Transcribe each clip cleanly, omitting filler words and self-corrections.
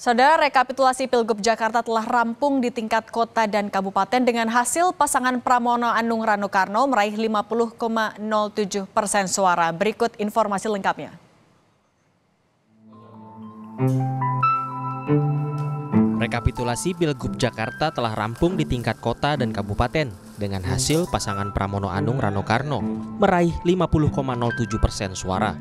Saudara, rekapitulasi Pilgub Jakarta telah rampung di tingkat kota dan kabupaten dengan hasil pasangan Pramono Anung Rano Karno meraih 50,07% suara. Berikut informasi lengkapnya. Rekapitulasi Pilgub Jakarta telah rampung di tingkat kota dan kabupaten dengan hasil pasangan Pramono Anung Rano Karno meraih 50,07% suara.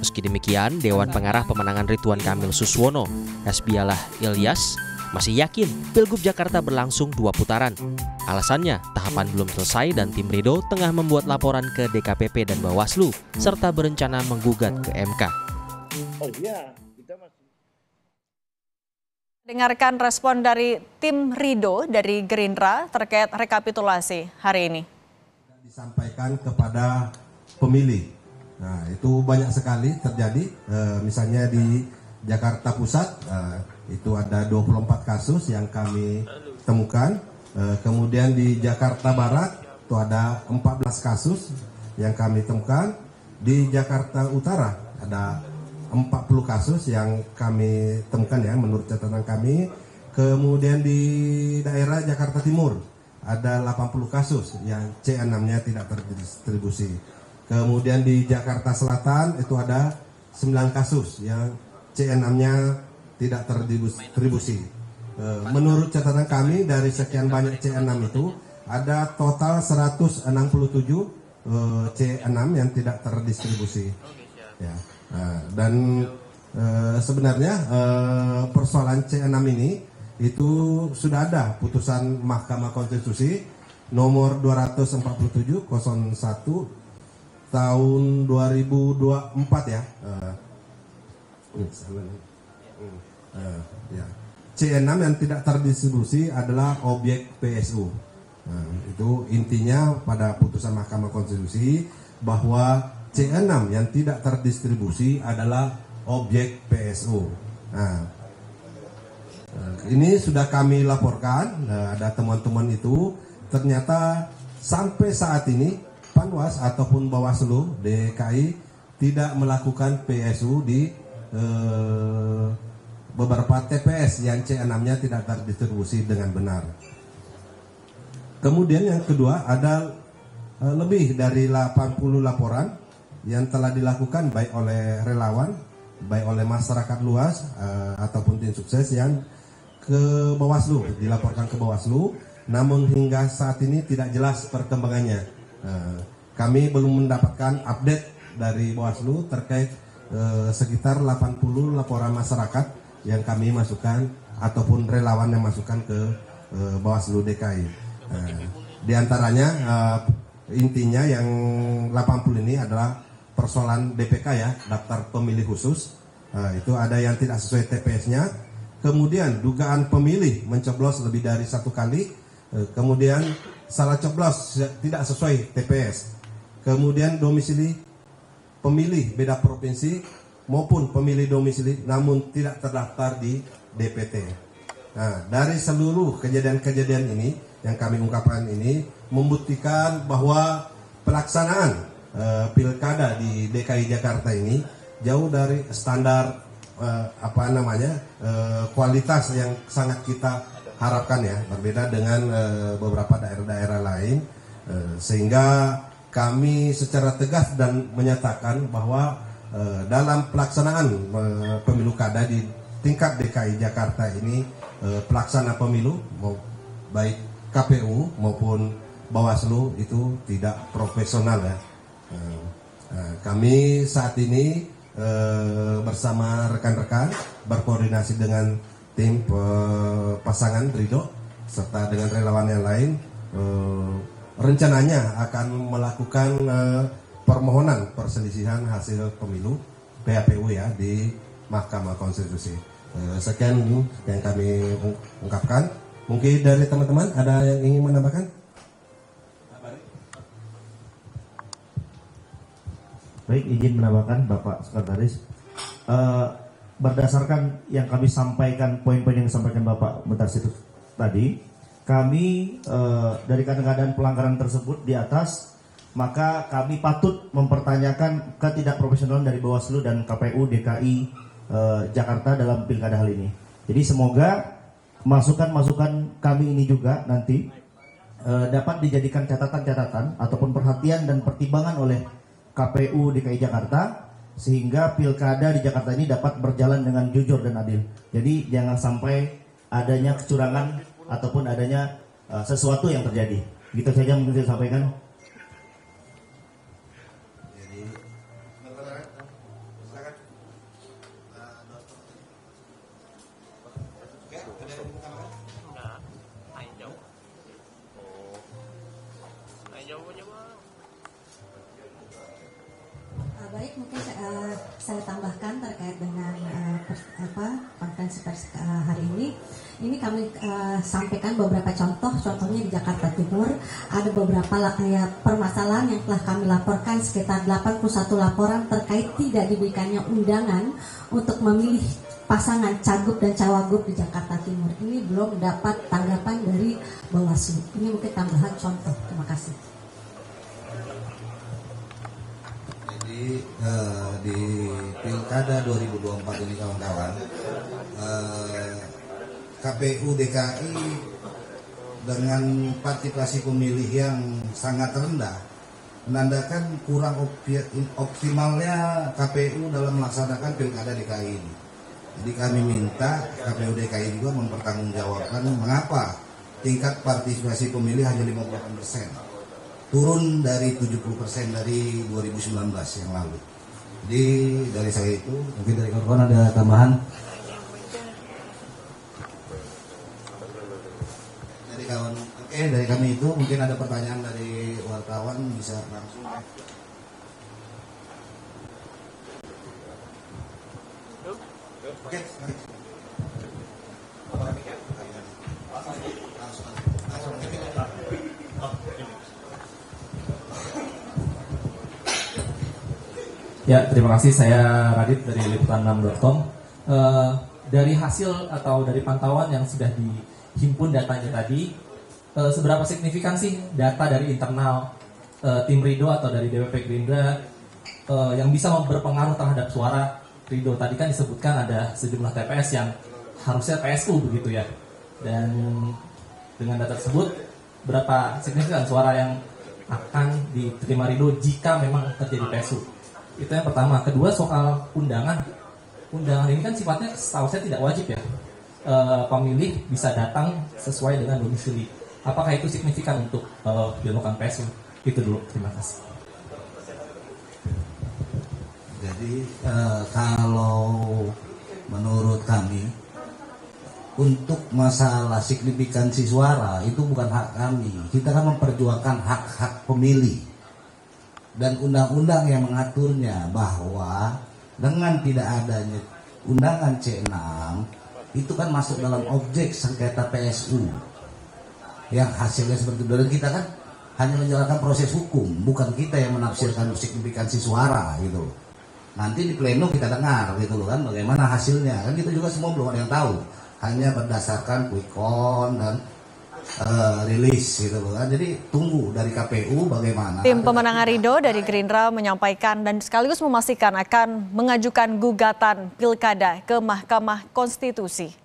Meski demikian, Dewan Pengarah Pemenangan Ridwan Kamil Suswono, Hasbialah Ilyas, masih yakin Pilgub Jakarta berlangsung 2 putaran. Alasannya, tahapan belum selesai dan tim Rido tengah membuat laporan ke DKPP dan Bawaslu, serta berencana menggugat ke MK. Dengarkan respon dari tim Rido dari Gerindra terkait rekapitulasi hari ini. Disampaikan kepada pemilih. Nah, itu banyak sekali terjadi. Misalnya di Jakarta Pusat, itu ada 24 kasus yang kami temukan. Kemudian di Jakarta Barat, itu ada 14 kasus yang kami temukan. Di Jakarta Utara, ada 40 kasus yang kami temukan ya menurut catatan kami. Kemudian di daerah Jakarta Timur ada 80 kasus yang C6-nya tidak terdistribusi. Kemudian di Jakarta Selatan itu ada 9 kasus yang C6-nya tidak terdistribusi. Menurut catatan kami dari sekian banyak C6 itu ada total 167 C6 yang tidak terdistribusi. Ya. Dan sebenarnya persoalan C6 ini itu sudah ada putusan Mahkamah Konstitusi nomor 247/01 tahun 2024 ya. C6 yang tidak terdistribusi adalah objek PSU. Itu intinya pada putusan Mahkamah Konstitusi bahwa C6 yang tidak terdistribusi adalah objek PSU. Ini sudah kami laporkan, ada teman-teman itu, ternyata sampai saat ini Panwas ataupun Bawaslu DKI tidak melakukan PSU di beberapa TPS yang C6-nya tidak terdistribusi dengan benar. Kemudian yang kedua, ada lebih dari 80 laporan yang telah dilakukan baik oleh relawan, baik oleh masyarakat luas ataupun tim sukses yang ke Bawaslu, dilaporkan ke Bawaslu, namun hingga saat ini tidak jelas perkembangannya. Kami belum mendapatkan update dari Bawaslu terkait sekitar 80 laporan masyarakat yang kami masukkan ataupun relawan yang masukkan ke Bawaslu DKI. Di antaranya intinya yang 80 ini adalah persoalan DPK ya, daftar pemilih khusus. Itu ada yang tidak sesuai TPS-nya. Kemudian dugaan pemilih mencoblos lebih dari 1 kali. Kemudian salah coblos tidak sesuai TPS. Kemudian domisili pemilih beda provinsi maupun pemilih domisili namun tidak terdaftar di DPT. Nah, dari seluruh kejadian-kejadian ini yang kami ungkapkan ini membuktikan bahwa pelaksanaan pilkada di DKI Jakarta ini jauh dari standar kualitas yang sangat kita harapkan ya, berbeda dengan beberapa daerah-daerah lain, sehingga kami secara tegas dan menyatakan bahwa dalam pelaksanaan pemilu kada di tingkat DKI Jakarta ini pelaksana pemilu baik KPU maupun Bawaslu itu tidak profesional ya. Kami saat ini bersama rekan-rekan berkoordinasi dengan tim pasangan Rido serta dengan relawan yang lain rencananya akan melakukan permohonan perselisihan hasil pemilu PHPU ya di Mahkamah Konstitusi. Sekian yang kami ungkapkan. Mungkin dari teman-teman ada yang ingin menambahkan? Baik, izin menambahkan Bapak Sekretaris. Berdasarkan yang kami sampaikan, poin-poin yang disampaikan Bapak Mutasyir tadi, kami dari keadaan pelanggaran tersebut di atas, maka kami patut mempertanyakan ketidakprofesionalan dari Bawaslu dan KPU DKI Jakarta dalam pilkada hal ini. Jadi semoga masukan-masukan kami ini juga nanti dapat dijadikan catatan-catatan ataupun perhatian dan pertimbangan oleh KPU DKI Jakarta sehingga pilkada di Jakarta ini dapat berjalan dengan jujur dan adil. Jadi jangan sampai adanya kecurangan ataupun adanya sesuatu yang terjadi. Gitu saja mungkin saya sampaikan. Baik, mungkin saya tambahkan terkait dengan konferensi pers hari ini. Ini kami sampaikan beberapa contohnya di Jakarta Timur. Ada beberapa permasalahan yang telah kami laporkan, sekitar 81 laporan terkait tidak diberikannya undangan untuk memilih pasangan cagup dan cawagup di Jakarta Timur. Ini belum dapat tanggapan dari Bawaslu. Ini mungkin tambahan contoh. Terima kasih. Di pilkada 2024 ini kawan-kawan, KPU DKI dengan partisipasi pemilih yang sangat rendah menandakan kurang optimalnya KPU dalam melaksanakan pilkada DKI ini. Jadi kami minta KPU DKI juga mempertanggungjawabkan mengapa tingkat partisipasi pemilih hanya 50%. Turun dari 70% dari 2019 yang lalu. Jadi dari saya itu, mungkin dari kawan-kawan ada tambahan. Dari kawan, dari kami itu mungkin ada pertanyaan dari wartawan, bisa langsung. Oke. Ya, terima kasih. Saya Radit dari liputan6.com. Dari hasil atau dari pantauan yang sudah dihimpun datanya tadi, seberapa signifikan sih data dari internal tim Ridho atau dari DPP Gerindra yang bisa berpengaruh terhadap suara Ridho? Tadi kan disebutkan ada sejumlah TPS yang harusnya PSU begitu ya. Dan dengan data tersebut, berapa signifikan suara yang akan diterima Ridho jika memang terjadi PSU? Itu yang pertama. Kedua, soal undangan. Undangan ini kan sifatnya setahu saya tidak wajib ya. Pemilih bisa datang sesuai dengan domisili. Apakah itu signifikan untuk dilakukan PSU? Itu dulu. Terima kasih. Jadi kalau menurut kami untuk masalah signifikansi suara itu bukan hak kami. Kita kan memperjuangkan hak-hak pemilih. Dan undang-undang yang mengaturnya bahwa dengan tidak adanya undangan C6 itu kan masuk dalam objek sengketa PSU yang hasilnya seperti itu. Dan kita kan hanya menjalankan proses hukum, bukan kita yang menafsirkan signifikansi suara gitu. Nanti di pleno kita dengar gitu loh kan bagaimana hasilnya, kan kita juga semua belum ada yang tahu, hanya berdasarkan quick count dan rilis gitu loh kan. Jadi tunggu dari KPU bagaimana. Tim pemenangan Ridho dari Gerindra menyampaikan dan sekaligus memastikan akan mengajukan gugatan pilkada ke Mahkamah Konstitusi.